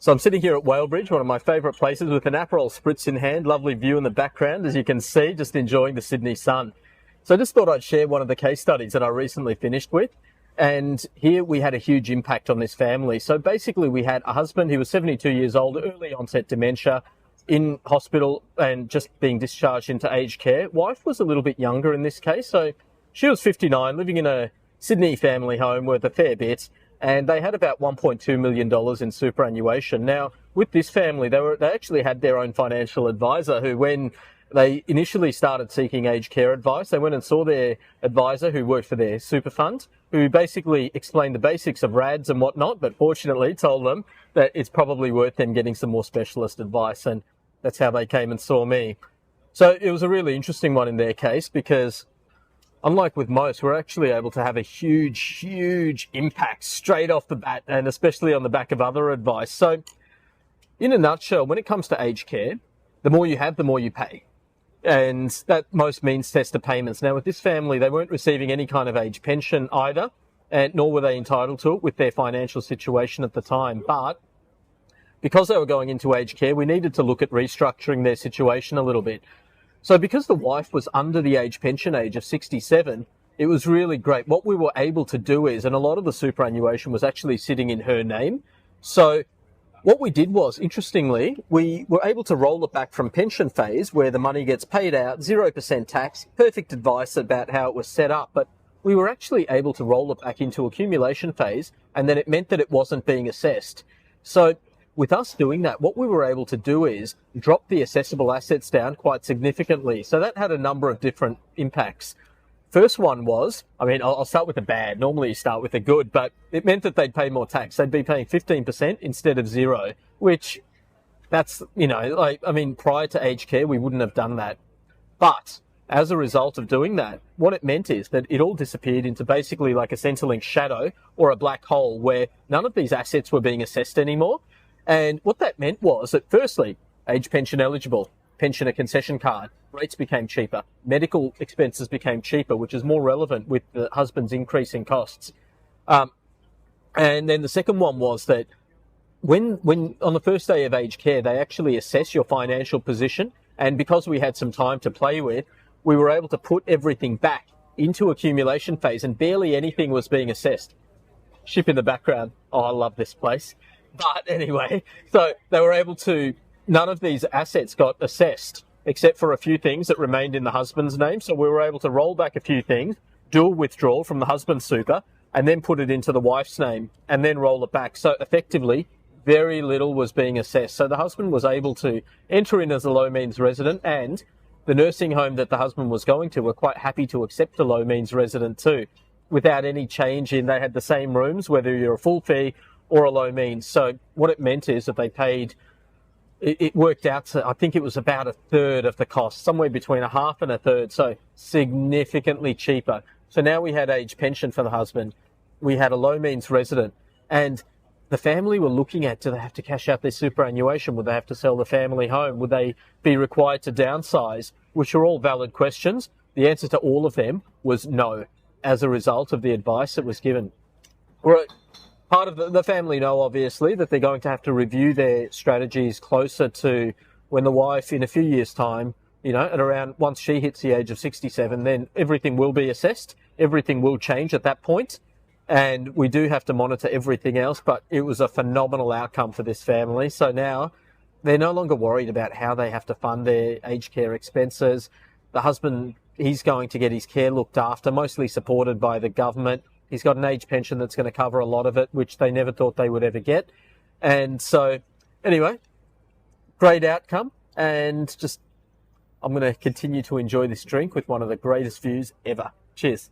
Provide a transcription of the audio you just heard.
So I'm sitting here at Whalebridge, one of my favourite places, with an Aperol Spritz in hand. Lovely view in the background, as you can see, just enjoying the Sydney sun. So I just thought I'd share one of the case studies that I recently finished with. And here we had a huge impact on this family. So basically we had a husband who was 72 years old, early onset dementia, in hospital and just being discharged into aged care. Wife was a little bit younger in this case. So she was 59, living in a Sydney family home worth a fair bit. And they had about $1.2 million in superannuation. Now, with this family, they actually had their own financial advisor who, when they initially started seeking aged care advice, they went and saw their advisor who worked for their super fund, who basically explained the basics of RADs and whatnot, but fortunately told them that it's probably worth them getting some more specialist advice. And that's how they came and saw me. So it was a really interesting one in their case because, unlike with most, we're actually able to have a huge impact straight off the bat, and especially on the back of other advice. So in a nutshell, when it comes to aged care, the more you have, the more you pay. And that most means tester payments. Now, with this family, they weren't receiving any kind of age pension either, and nor were they entitled to it with their financial situation at the time. But because they were going into aged care, we needed to look at restructuring their situation a little bit. So because the wife was under the age pension age of 67, it was really great. What we were able to do is, and a lot of the superannuation was actually sitting in her name. So what we did was, interestingly, we were able to roll it back from pension phase where the money gets paid out, 0% tax, perfect advice about how it was set up. But we were actually able to roll it back into accumulation phase, and then it meant that it wasn't being assessed. So with us doing that, what we were able to do is drop the assessable assets down quite significantly. So that had a number of different impacts. First one was, I'll start with the bad. Normally you start with the good, but it meant that they'd pay more tax. They'd be paying 15% instead of 0%, which that's, prior to aged care, we wouldn't have done that. But as a result of doing that, what it meant is that it all disappeared into basically like a Centrelink shadow or a black hole where none of these assets were being assessed anymore. And what that meant was that, firstly, age pension eligible, pensioner concession card, rates became cheaper, medical expenses became cheaper, which is more relevant with the husband's increasing costs. And then the second one was that when on the first day of aged care, they actually assess your financial position. And because we had some time to play with, we were able to put everything back into accumulation phase and barely anything was being assessed. Ship in the background. Oh, I love this place. But anyway, so they were able to, none of these assets got assessed except for a few things that remained in the husband's name. So we were able to roll back a few things, do a withdrawal from the husband's super, and then put it into the wife's name and then roll it back. So effectively, very little was being assessed. So the husband was able to enter in as a low means resident, and the nursing home that the husband was going to were quite happy to accept a low means resident too, without any change in, they had the same rooms, whether you're a full fee or a low means. So what it meant is that they paid, it worked out to, I think it was about a third of the cost, somewhere between a half and a third, so significantly cheaper. So now we had age pension for the husband, we had a low means resident, and the family were looking at, do they have to cash out their superannuation? Would they have to sell the family home? Would they be required to downsize? Which are all valid questions. The answer to all of them was no, as a result of the advice that was given. Right. Part of the family know, obviously, that they're going to have to review their strategies closer to when the wife, in a few years' time, at around, once she hits the age of 67, then everything will be assessed. Everything will change at that point. And we do have to monitor everything else, but it was a phenomenal outcome for this family. So now they're no longer worried about how they have to fund their aged care expenses. The husband, he's going to get his care looked after, mostly supported by the government. He's got an age pension that's going to cover a lot of it, which they never thought they would ever get. And so, anyway, great outcome. And just, I'm going to continue to enjoy this drink with one of the greatest views ever. Cheers.